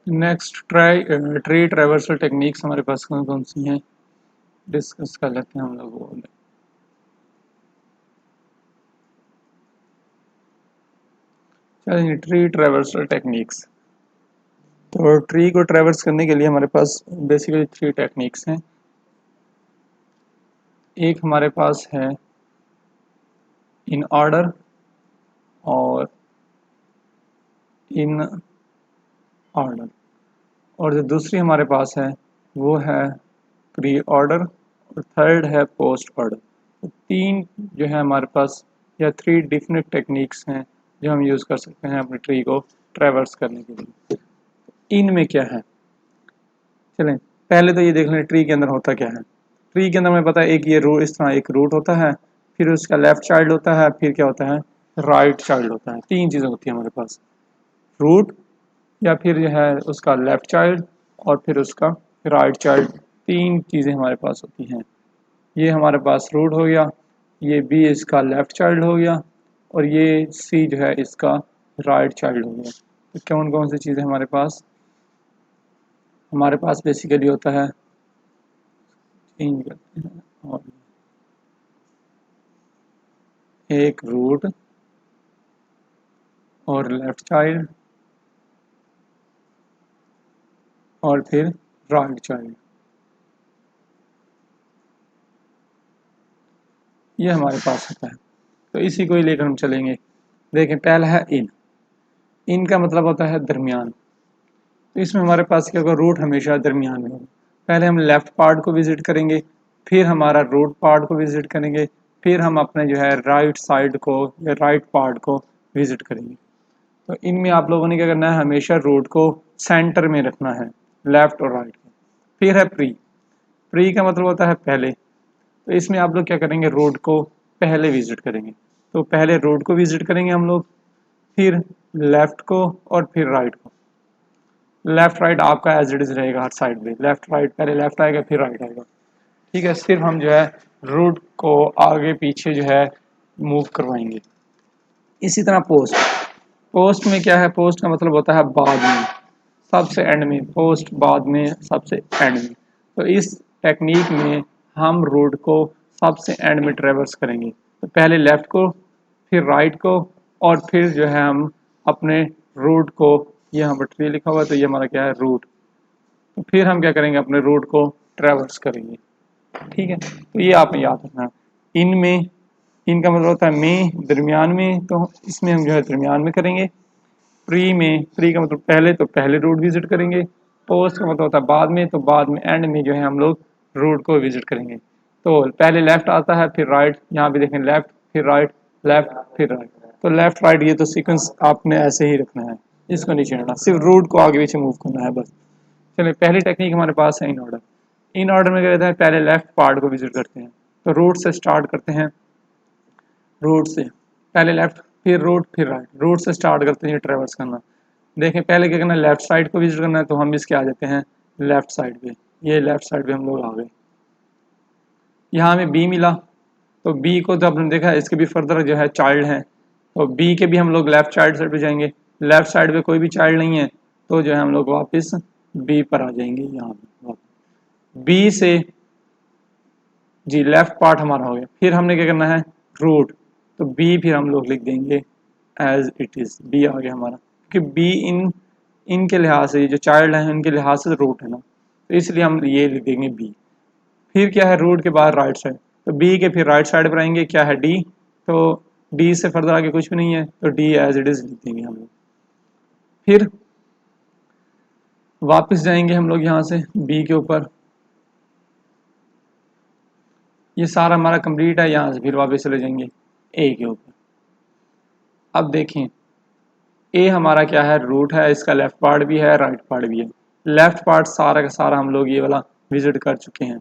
Next tree traversal techniques हमारे पास कौन कौन सी हैं, डिस्कस कर लेते हैं हम लोग वो। चलिए, ट्री ट्रेवर्सल टेक्निक्स। तो ट्री को ट्रेवर्स करने के लिए हमारे पास बेसिकली थ्री टेक्निक्स हैं। एक हमारे पास है इन ऑर्डर और इन ऑर्डर, और जो दूसरी हमारे पास है वो है प्री ऑर्डर, और थर्ड है पोस्ट ऑर्डर। तो तीन जो है हमारे पास, या थ्री डिफरेंट टेक्निक्स हैं जो हम यूज़ कर सकते हैं अपने ट्री को ट्रेवर्स करने के लिए। इनमें क्या है, चलें पहले तो ये देख लें ट्री के अंदर होता क्या है। ट्री के अंदर हमें पता है एक ये रूट, इस तरह एक रूट होता है, फिर उसका लेफ्ट चाइल्ड होता है, फिर क्या होता है राइट चाइल्ड होता है। तीन चीज़ें होती हैं हमारे पास, रूट, या फिर जो है उसका लेफ्ट चाइल्ड, और फिर उसका राइट चाइल्ड। तीन चीज़ें हमारे पास होती हैं। ये हमारे पास रूट हो गया, ये बी इसका लेफ्ट चाइल्ड हो गया, और ये सी जो है इसका राइट चाइल्ड हो गया। तो कौन कौन सी चीज़ें हमारे पास बेसिकली होता है, चेंज करते हैं, और एक रूट और लेफ्ट चाइल्ड और फिर राइट चाइल्ड, ये हमारे पास होता है। तो इसी को ही लेकर हम चलेंगे। देखें पहला है इन। इन का मतलब होता है दरमियान। तो इसमें हमारे पास क्या होगा, रूट हमेशा दरमियान में होगा। पहले हम लेफ्ट पार्ट को विजिट करेंगे, फिर हमारा रूट पार्ट को विजिट करेंगे, फिर हम अपने जो है राइट साइड को या राइट पार्ट को विजिट करेंगे। तो इनमें आप लोगों ने क्या करना है, हमेशा रूट को सेंटर में रखना है, लेफ्ट और राइट को। फिर है प्री। प्री का मतलब होता है पहले। तो इसमें आप लोग क्या करेंगे, रोड को पहले विजिट करेंगे। तो पहले रोड को विजिट करेंगे हम लोग, फिर लेफ्ट को, और फिर राइट को। लेफ्ट राइट आपका एज इट इज रहेगा हर साइड में, लेफ्ट राइट, पहले लेफ्ट आएगा फिर राइट आएगा। ठीक है, सिर्फ हम जो है रूट को आगे पीछे जो है मूव करवाएंगे। इसी तरह पोस्ट। पोस्ट में क्या है, पोस्ट का मतलब होता है बाद में, सबसे एंड में। पोस्ट बाद में, सबसे एंड में। तो इस टेक्निक में हम रोड को सबसे एंड में ट्रेवर्स करेंगे। तो पहले लेफ्ट को, फिर राइट को, और फिर जो है हम अपने रूट को, ये यहाँ पर ट्री लिखा हुआ है तो ये हमारा क्या है रूट। तो फिर हम क्या करेंगे, अपने रूट को ट्रेवर्स करेंगे। ठीक है, तो ये आपने याद रखना। इनमें, इनका मतलब होता है में, दरमियान में, तो इसमें हम जो है दरमियान में करेंगे। प्री में, प्री का मतलब पहले, तो पहले रूट विजिट करेंगे। पोस्ट का मतलब होता है बाद में, तो बाद में एंड में जो है हम लोग रूट को विजिट करेंगे। तो पहले लेफ्ट आता है फिर राइट, यहाँ पे देखें लेफ्ट फिर राइट, लेफ्ट फिर राइट। तो लेफ्ट राइट ये तो सीक्वेंस आपने ऐसे ही रखना है, इसको नहीं छेड़ना, सिर्फ रूट को आगे पीछे मूव करना है बस। चलिए, पहली टेक्निक हमारे पास है इन ऑर्डर। इन ऑर्डर में क्या कहते हैं, पहले लेफ्ट पार्ट को विजिट करते हैं। तो रूट से स्टार्ट करते हैं, रूट से पहले लेफ्ट फिर रूट फिर राइट, रूट से स्टार्ट करते हैं ट्रेवर्स करना। देखें पहले क्या करना है, लेफ्ट साइड को विजिट करना है, तो हम इसके आ जाते हैं लेफ्ट साइड पे। ये लेफ्ट साइड पे हम लोग आ गए। यहाँ हमें बी मिला, तो बी को तो आपने देखा इसके भी फर्दर जो है चाइल्ड है, तो बी के भी हम लोग लेफ्ट चाइल्ड साइड पे जाएंगे। लेफ्ट साइड पे कोई भी चाइल्ड नहीं है, तो जो है हम लोग वापस बी पर आ जाएंगे। यहाँ पे बी से जी लेफ्ट पार्ट हमारा हो गया। फिर हमने क्या करना है, रूट, तो बी फिर हम लोग लिख देंगे एज इट इज, बी आ गया हमारा, क्योंकि बी इन, इनके लिहाज से, ये जो चाइल्ड है उनके लिहाज से रूट है ना, तो इसलिए हम ये लिख देंगे बी। फिर क्या है, रूट के बाद राइट साइड, तो बी के फिर राइट साइड पर आएंगे, क्या है डी, तो डी से फर्दर आगे कुछ भी नहीं है, तो डी एज इट इज लिख देंगे हम लोग। फिर वापस जाएंगे हम लोग यहाँ से बी के ऊपर, ये सारा हमारा कंप्लीट है। यहाँ से फिर वापस चले जाएंगे ए के ऊपर। अब देखें, ए हमारा क्या है, रूट है, इसका लेफ्ट पार्ट भी है राइट पार्ट भी है। लेफ्ट पार्ट सारा का सारा हम लोग ये वाला विजिट कर चुके हैं।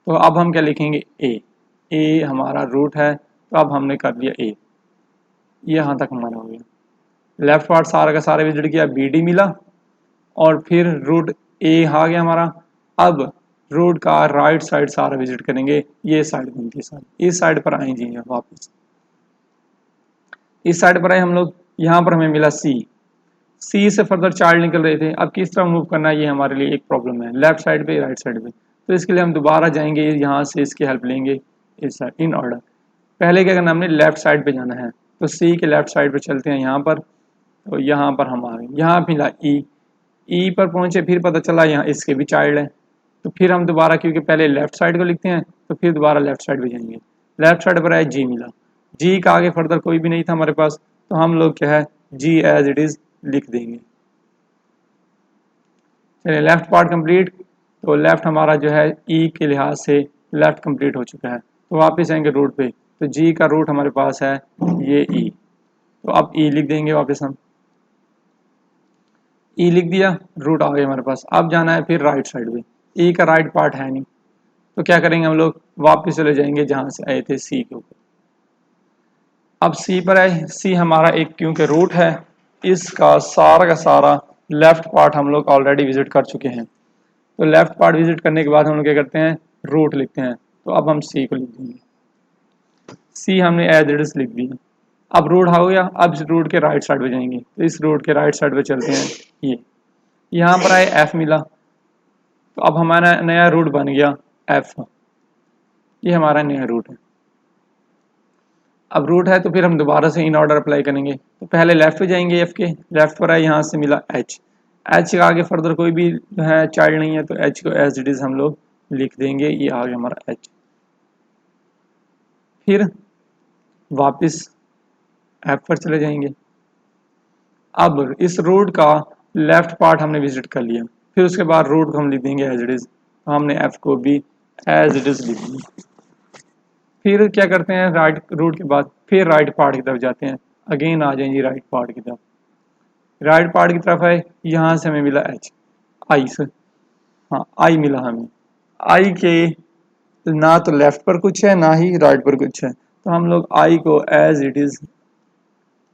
तो अब हम क्या लिखेंगे, ए। ए हमारा रूट है, तो अब हमने कर दिया ए, ये यहाँ तक हमारा हो गया। लेफ्ट पार्ट सारा का सारा विजिट किया, बी डी मिला, और फिर रूट ए आ गया हमारा। अब रूट का राइट साइड सारा विजिट करेंगे, ये साइड बनती है सारी, इस साइड पर आए जी वापस, इस साइड पर आए हम लोग। यहाँ पर हमें मिला सी। सी से फर्दर चाइल्ड निकल रहे थे, अब किस तरह मूव करना है ये हमारे लिए एक प्रॉब्लम है, लेफ्ट साइड पे राइट साइड पे। तो इसके लिए हम दोबारा जाएंगे, यहाँ से इसकी हेल्प लेंगे इस साइड इन ऑर्डर। पहले क्या करना, हमने लेफ्ट साइड पे जाना है, तो सी के लेफ्ट साइड पे चलते हैं यहाँ पर, तो यहाँ पर हम आ गए, यहाँ मिला ई पर पहुंचे, फिर पता चला यहाँ इसके भी चाइल्ड है, तो फिर हम दोबारा क्योंकि पहले लेफ्ट साइड को लिखते हैं तो फिर दोबारा लेफ्ट साइड पे जाएंगे, लेफ्ट साइड पर आए जी मिला, जी का आगे फर्दर कोई भी नहीं था हमारे पास, तो हम लोग क्या है जी एज इट इज लिख देंगे। चलिए लेफ्ट पार्ट कंप्लीट, तो लेफ्ट हमारा जो है ई के लिहाज से लेफ्ट कंप्लीट हो चुका है, तो वापस आएंगे रूट पे, तो जी का रूट हमारे पास है ये ई, तो अब ई लिख देंगे वापस हम, ई लिख दिया, रूट आ गया हमारे पास। अब जाना है फिर राइट साइड पे, ई का राइट पार्ट है नहीं, तो क्या करेंगे हम लोग वापस चले जाएंगे जहां से आए थे सी के ऊपर। अब सी पर आए, सी हमारा एक क्योंकि रूट है, इसका सारा का सारा लेफ्ट पार्ट हम लोग ऑलरेडी विजिट कर चुके हैं, तो लेफ्ट पार्ट विजिट करने के बाद हम लोग क्या करते हैं रूट लिखते हैं, तो अब हम सी को लिख देंगे, सी हमने एज इट इज लिख दिया। अब रूट हो गया, अब इस रूट के राइट साइड पे जाएंगे, तो इस रूट के राइट साइड पे चलते हैं, ये यहाँ पर आए एफ मिला, तो अब हमारा नया रूट बन गया एफ, ये हमारा नया रूट है। अब रूट है तो फिर हम दोबारा से इन ऑर्डर अप्लाई करेंगे, तो पहले लेफ्ट पे जाएंगे, एफ के लेफ्ट पर आए, यहाँ से मिला एच, एच के आगे फर्दर कोई भी है चाइल्ड नहीं है, तो एच को एज इट इज हम लोग लिख देंगे, ये आ गया हमारा एच। फिर वापस एफ पर चले जाएंगे, अब इस रूट का लेफ्ट पार्ट हमने विजिट कर लिया, फिर उसके बाद रूट को हम लिख देंगे एज इट इज, तो हमने एफ को भी एज इट इज लिख दिया। फिर क्या करते हैं राइट रूट के बाद फिर राइट पार्ट की तरफ जाते हैं, अगेन आ जाएंगे राइट पार्ट की तरफ, राइट पार्ट की तरफ है, यहाँ से हमें मिला एच, आई से, हाँ आई मिला हमें, आई के ना तो लेफ्ट पर कुछ है ना ही राइट पर कुछ है, तो हम लोग आई को एज इट इज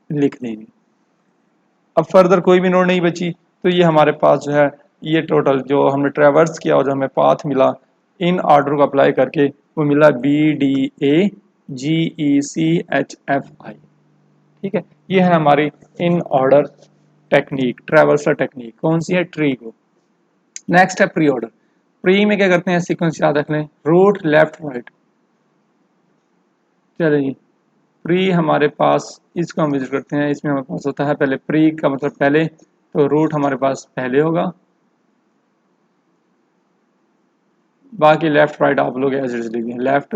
लिख देंगे। अब फर्दर कोई भी नोड नहीं बची, तो ये हमारे पास जो है ये टोटल जो हमने ट्रेवर्स किया और जो हमें पाथ मिला इन ऑर्डर को अप्लाई करके वो मिला B D A G E C H F I. ठीक है, ये है हमारी in order technique, traversal technique, कौन सी है ट्री को। नेक्स्ट है प्री ऑर्डर, प्री में क्या करते हैं सीक्वेंस याद रख लें, रूट लेफ्ट राइट। चलिए जी, प्री हमारे पास इसको हम विजिट करते हैं, इसमें हमारे पास होता है पहले प्री का मतलब पहले, तो रूट हमारे पास पहले होगा, बाकी लेफ्ट राइट आप लोग एज इट इज लिख दें, लेफ्ट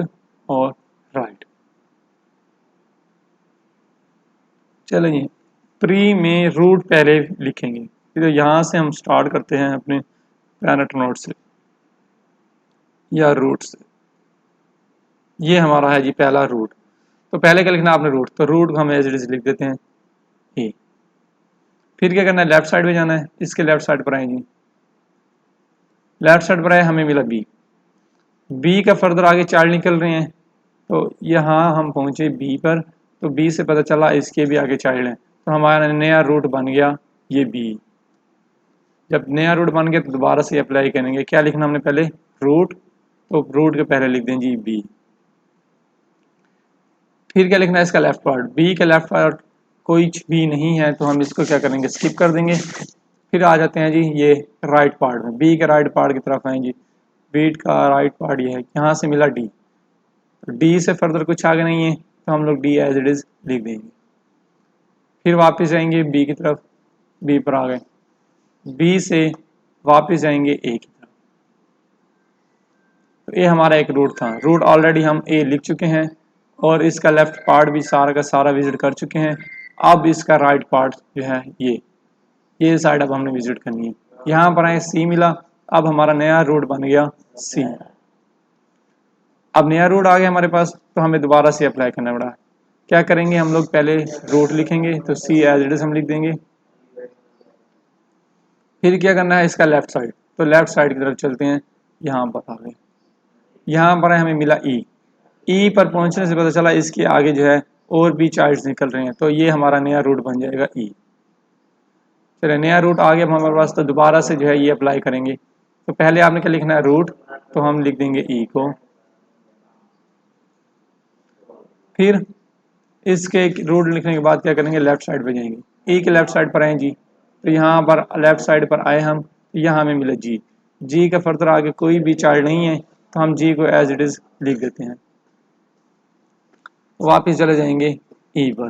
और राइट। चलिए प्री में रूट पहले लिखेंगे, फिर यहाँ से हम स्टार्ट करते हैं अपने प्लैनेट नोड से या रूट से, ये हमारा है जी पहला रूट, तो पहले क्या लिखना आपने रूट, तो रूट को हम एज इट इज लिख देते हैं ए। फिर क्या करना है लेफ्ट साइड में जाना है, इसके लेफ्ट साइड पर आएंगे, लेफ्ट साइड पर आए हमें मिला बी, बी का फर्दर आगे चाइल्ड निकल रहे हैं, तो यहाँ हम पहुंचे बी पर, तो बी से पता चला इसके भी आगे चाइल्ड हैं, तो हमारा नया रूट बन गया ये बी। जब नया रूट बन गया तो दोबारा से अप्लाई करेंगे, क्या लिखना हमने पहले रूट, तो रूट के पहले लिख दें जी बी। फिर क्या लिखना है इसका लेफ्ट पार्ट, बी का लेफ्ट पार्ट कोई भी नहीं है, तो हम इसको क्या करेंगे स्किप कर देंगे। फिर आ जाते हैं जी ये राइट पार्ट में, बी के राइट पार्ट की तरफ आए जी, बीट का राइट पार्ट ये है, यहाँ से मिला डी, तो डी से फर्दर कुछ आगे नहीं है, तो हम लोग डी एज इट इज लिख देंगे। फिर वापस जाएंगे बी की तरफ, बी पर आ गए, बी से वापस जाएंगे ए की तरफ, तो ये हमारा एक रूट था, रूट ऑलरेडी हम ए लिख चुके हैं और इसका लेफ्ट पार्ट भी सारा का सारा विजिट कर चुके हैं। अब इसका राइट पार्ट जो है ये साइड अब हमने विजिट करनी है, यहाँ पर आए सी मिला, अब हमारा नया रूट बन गया सी। अब नया रूट आ गया हमारे पास, तो हमें दोबारा से अप्लाई करना पड़ा, क्या करेंगे हम लोग पहले रूट लिखेंगे, तो सी एज इट इज हम लिख देंगे। फिर क्या करना है इसका लेफ्ट साइड, तो लेफ्ट साइड की तरफ चलते हैं, यहाँ पर आ गए, यहाँ पर हमें मिला ई पर पहुंचने से पता चला इसके आगे जो है और भी चाइल्ड्स निकल रहे हैं, तो ये हमारा नया रूट बन जाएगा ई। चलिए नया रूट आ गया हमारे पास, तो दोबारा से जो है ये अप्लाई करेंगे, तो पहले आपने क्या लिखना है रूट, तो हम लिख देंगे ई को। फिर इसके रूट लिखने के बाद क्या करेंगे लेफ्ट साइड पे जाएंगे, ई के लेफ्ट साइड पर आए जी, तो यहाँ पर लेफ्ट साइड पर आए हम, यहाँ हमें मिला जी। जी का फर्दर आगे कोई भी चाइल्ड नहीं है, तो हम जी को एज इट इज लिख देते हैं। वापिस चले जाएंगे ई पर।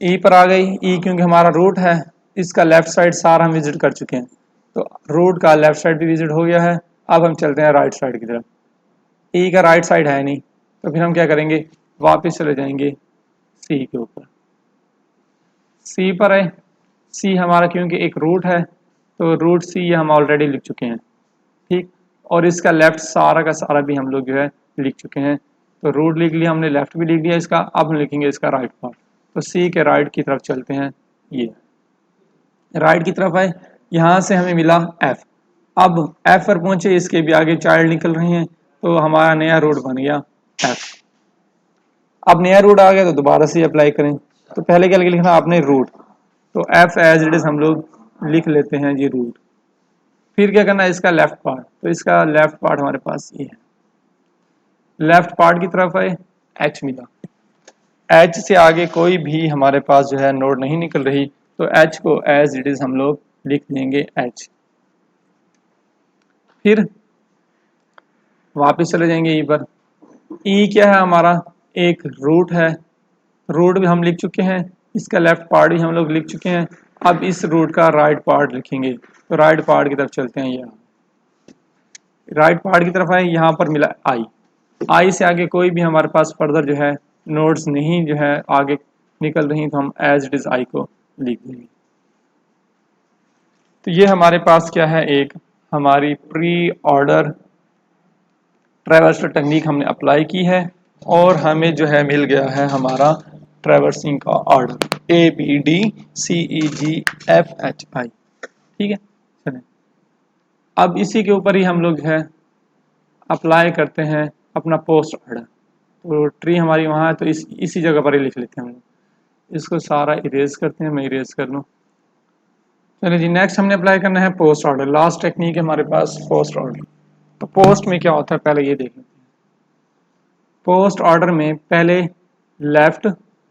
ई पर आ गई, ई क्योंकि हमारा रूट है, इसका लेफ्ट साइड सारा हम विजिट कर चुके हैं, तो रूट का लेफ्ट साइड भी विजिट हो गया है। अब हम चलते हैं राइट साइड की तरफ। ई का राइट साइड है नहीं, तो फिर हम क्या करेंगे, वापस चले जाएंगे सी के ऊपर। सी पर है, सी हमारा क्योंकि एक रूट है, तो रूट सी हम ऑलरेडी लिख चुके हैं, ठीक। और इसका लेफ्ट सारा का सारा भी हम लोग जो है लिख चुके हैं, तो रूट लिख लिया हमने, लेफ्ट भी लिख दिया इसका। अब हम लिखेंगे इसका राइट पार्ट, तो सी के राइट की तरफ चलते हैं। ये राइट की तरफ है, यहाँ से हमें मिला एफ। अब एफ पर पहुंचे, इसके भी आगे चाइल्ड निकल रही हैं, तो हमारा नया रूट बन गया एफ। अब नया रूट आ गया तो दोबारा से अप्लाई करें, तो पहले क्या लिखना आपने, रूट, तो एफ एज इट इज हम लोग लिख लेते हैं ये रूट। फिर क्या करना है, इसका लेफ्ट पार्ट, तो इसका लेफ्ट पार्ट हमारे पास ये है। लेफ्ट पार्ट की तरफ है, एच मिला, एच से आगे कोई भी हमारे पास जो है नोड नहीं निकल रही, तो एच को एज इट इज हम लोग लिख देंगे एच। फिर वापस चले जाएंगे ई पर। ई क्या है हमारा, एक रूट है, रूट भी हम लिख चुके हैं, इसका लेफ्ट पार्ट भी हम लोग लिख चुके हैं। अब इस रूट का राइट पार्ट लिखेंगे, तो राइट पार्ट की तरफ चलते हैं। यहाँ राइट पार्ट की तरफ है, यहाँ पर मिला आई। आई से आगे कोई भी हमारे पास फर्दर जो है नोड्स नहीं जो है आगे निकल रही, तो हम एज इट इज आई को लिख देंगे। तो ये हमारे पास क्या है, एक हमारी प्री ऑर्डर ट्रैवर्सल टेक्निक हमने अप्लाई की है, और हमें जो है मिल गया है हमारा ट्रैवर्सिंग का order A B D C E G F H I. ठीक है, चलें अब इसी के ऊपर ही हम लोग है अप्लाई करते हैं अपना पोस्ट ऑर्डर। तो ट्री हमारी वहाँ है, तो इसी जगह पर ही लिख लेते हैं हम लोग। इसको सारा इरेज करते हैं, मैं इरेज कर लूँ। चलिए जी, नेक्स्ट हमने अप्लाई करना है पोस्ट ऑर्डर। लास्ट टेक्निक है हमारे पास पोस्ट ऑर्डर। तो पोस्ट में क्या होता है पहले ये देख लेते हैं। पोस्ट ऑर्डर में पहले लेफ्ट,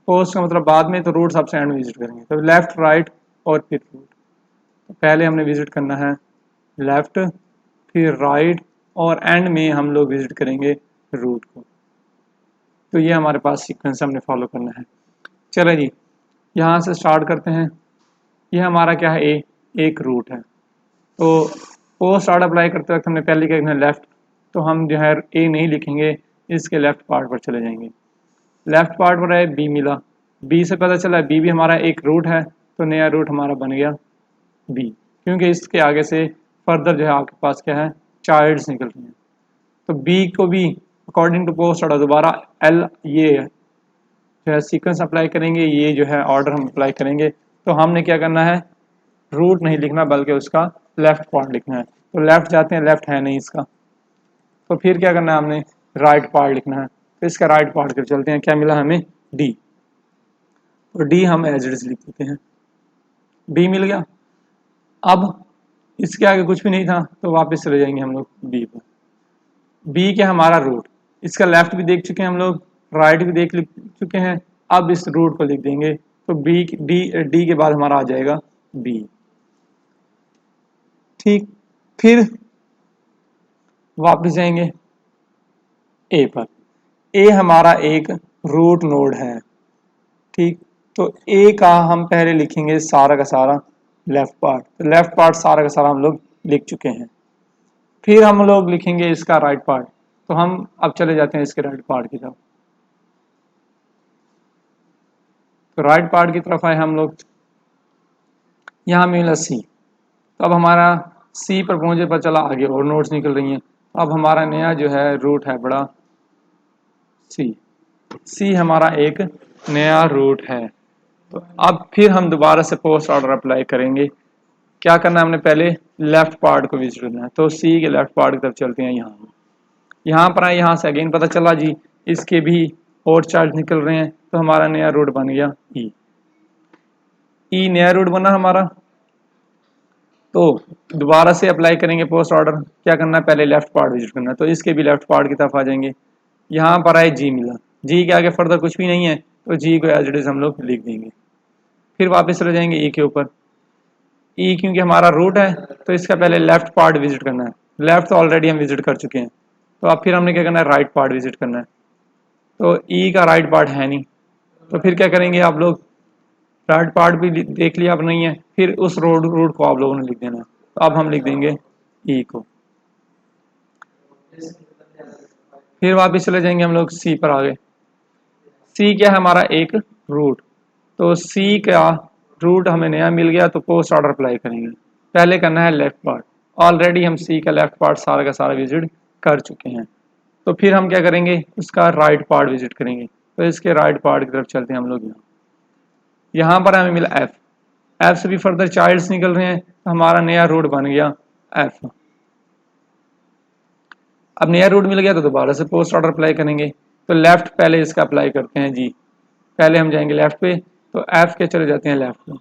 पोस्ट का मतलब बाद में, तो रूट सबसे एंड विजिट करेंगे, तो लेफ्ट राइट और फिर रूट। तो पहले हमने विजिट करना है लेफ्ट, फिर राइट, और एंड में हम लोग विजिट करेंगे रूट को। तो ये हमारे पास सीक्वेंस हमने फॉलो करना है। चलो जी, यहाँ से स्टार्ट करते हैं। ये हमारा क्या है, एक रूट है। तो पोस्ट ऑर्डर अप्लाई करते वक्त हमने पहले क्या करना है, लेफ्ट, तो हम जो है ए नहीं लिखेंगे, इसके लेफ्ट पार्ट पर चले जाएंगे। लेफ्ट पार्ट पर है बी मिला, बी से पता चला बी भी हमारा एक रूट है, तो नया रूट हमारा बन गया बी, क्योंकि इसके आगे से फर्दर जो है आपके पास क्या है, चाइल्ड्स निकल रही हैं। तो बी को भी अकॉर्डिंग टू पोस्ट ऑर्डर दोबारा एल ये जो है सीक्वेंस अप्लाई करेंगे, ये जो है ऑर्डर हम अप्लाई करेंगे। तो हमने क्या करना है, रूट नहीं लिखना बल्कि उसका लेफ्ट पार्ट लिखना है। तो लेफ्ट जाते हैं, लेफ्ट है नहीं इसका, तो फिर क्या करना है, हमने राइट पार्ट लिखना है। तो इसका राइट पार्ट कर चलते हैं, क्या मिला हमें, डी। तो डी हम एज इट इज लिख देते हैं, डी मिल गया। अब इसके आगे कुछ भी नहीं था, तो वापस चले जाएंगे हम लोग बी पर। बी क्या हमारा रूट, इसका लेफ्ट भी देख चुके हैं हम लोग, राइट भी देख चुके हैं। अब इस रूट को लिख देंगे, तो बी डी के बाद हमारा आ जाएगा बी। ठीक, फिर वापस जाएंगे ए पर। ए हमारा एक रूट नोड है, ठीक। तो ए का हम पहले लिखेंगे सारा का सारा लेफ्ट पार्ट, तो लेफ्ट पार्ट सारा का सारा हम लोग लिख चुके हैं। फिर हम लोग लिखेंगे इसका राइट पार्ट, तो हम अब चले जाते हैं इसके राइट पार्ट की तरफ। तो राइट पार्ट की तरफ आए हम लोग, यहाँ मिला सी, तो अब हमारा सी पर पहुंचे पर चला आगे और नोट्स निकल रही हैं। अब हमारा नया जो है रूट है बड़ा सी, सी हमारा एक नया रूट है। तो अब फिर हम दोबारा से पोस्ट ऑर्डर अप्लाई करेंगे। क्या करना है, हमने पहले लेफ्ट पार्ट को विजिट करना है, तो सी के लेफ्ट पार्ट की तरफ चलते हैं। यहाँ पर आए, यहाँ से अगेन पता चला जी इसके भी और चार्ज निकल रहे हैं, तो हमारा नया रूट बन गया ई। ई नया रूट बना हमारा, तो दोबारा से अप्लाई करेंगे पोस्ट ऑर्डर। क्या करना है, पहले लेफ्ट पार्ट विजिट करना है, तो इसके भी लेफ्ट पार्ट की तरफ आ जाएंगे। यहाँ पर आए जी मिला, जी के आगे फर्दर कुछ भी नहीं है, तो जी को एज इट इज हम लोग लिख देंगे। फिर वापस चले जाएंगे ई के ऊपर। ई क्योंकि हमारा रूट है तो इसका पहले लेफ्ट पार्ट विजिट करना है। लेफ्ट तो ऑलरेडी हम विजिट कर चुके हैं, तो अब फिर हमने क्या करना है, राइट पार्ट विजिट करना है। तो ई का राइट पार्ट है नहीं, तो फिर क्या करेंगे आप लोग, राइट पार्ट भी देख लिया अब नहीं है, फिर उस रूट को आप लोगों ने लिख देना है। तो अब हम लिख देंगे ई को। फिर वापस चले जाएंगे हम लोग सी पर आगे। सी क्या है हमारा, एक रूट। तो सी का रूट हमें नया मिल गया, तो पोस्ट ऑर्डर अप्लाई करेंगे। पहले करना है लेफ्ट पार्ट, ऑलरेडी हम सी का लेफ्ट पार्ट सारा का सारा विजिट कर चुके हैं। तो फिर हम क्या करेंगे, उसका राइट पार्ट विजिट करेंगे। तो इसके राइट पार्ट की तरफ चलते हैं हम लोग। यहाँ पर हमें मिला एफ, एफ से भी फर्दर चाइल्ड्स निकल रहे हैं, तो हमारा नया रूट बन गया एफ। अब नया रूट मिल गया तो दोबारा से पोस्ट ऑर्डर अप्लाई करेंगे। तो लेफ्ट पहले इसका अप्लाई करते हैं जी, पहले हम जाएंगे लेफ्ट पे, तो एफ के चले जाते हैं लेफ्ट पे।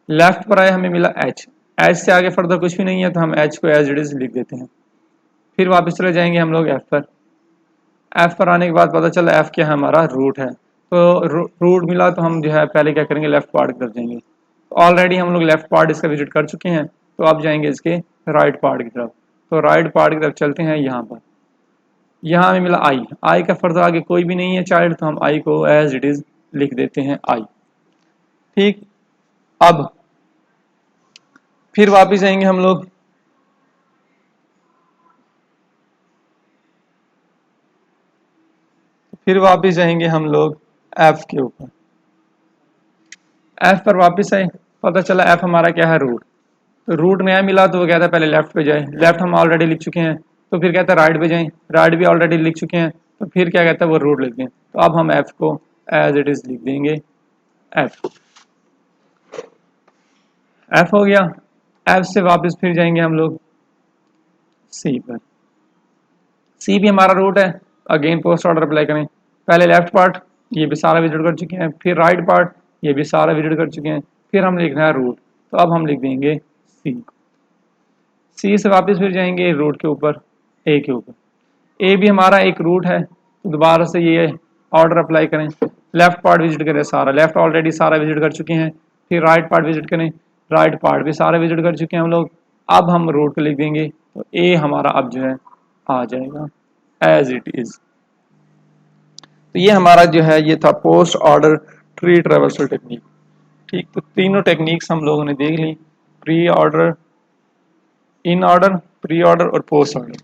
लेफ्ट पर आए, हमें मिला एच, एच से आगे फर्दर कुछ भी नहीं है, तो हम एच को एज इट इज लिख देते हैं। फिर वापस चले जाएंगे हम लोग एफ पर। एफ पर आने के बाद पता चला एफ क्या है, हमारा रूट है। तो रूट मिला तो हम जो है पहले क्या करेंगे, लेफ्ट पार्ट की तरफ जाएंगे। तो ऑलरेडी हम लोग लेफ्ट पार्ट इसका विजिट कर चुके हैं, तो अब जाएंगे इसके राइट पार्ट की तरफ। तो राइट पार्ट की तरफ चलते हैं यहाँ पर। यहाँ हमें मिला आई, आई का फर्दर आगे कोई भी नहीं है चाइल्ड, तो हम आई को एज इट इज लिख देते हैं आई। ठीक, अब फिर वापस जाएंगे हम लोग एफ के ऊपर। एफ पर वापस आए, पता चला एफ हमारा क्या है, रूट। तो रूट नया मिला तो वो कहता है पहले लेफ्ट पे जाए, लेफ्ट हम ऑलरेडी लिख चुके हैं। तो फिर कहता है राइट पे जाएं, राइट भी ऑलरेडी लिख चुके हैं। तो फिर क्या कहता है, वो रूट लिख दें। तो अब हम एफ को एज इट इज लिख देंगे एफ। एफ हो गया। एफ से वापस फिर जाएंगे हम लोग सी पर। सी भी हमारा रूट है, अगेन पोस्ट ऑर्डर अप्लाई करें। पहले लेफ्ट पार्ट, ये भी सारा विजिट कर चुके हैं। फिर राइट पार्ट, ये भी सारा विजिट कर चुके हैं। फिर हम लिखना है रूट, तो अब हम लिख देंगे सी। सी से वापस फिर जाएंगे रूट के ऊपर, ए के ऊपर। ए भी हमारा एक रूट है, तो दोबारा से ये ऑर्डर अप्लाई करें। लेफ्ट पार्ट विजिट करें सारा, लेफ्ट ऑलरेडी सारा विजिट कर चुके हैं। फिर राइट पार्ट विजिट करें, राइट पार्ट भी सारा विजिट कर चुके हैं हम लोग। अब हम रूट को लिख देंगे, तो ए हमारा अब जो है आ जाएगा एज इट इज। तो ये हमारा जो है ये था post order tree traversal technique. ठीक, तो तीनों टेक्निक्स हम लोगों ने देख ली, pre order, in order, pre order और पोस्ट ऑर्डर।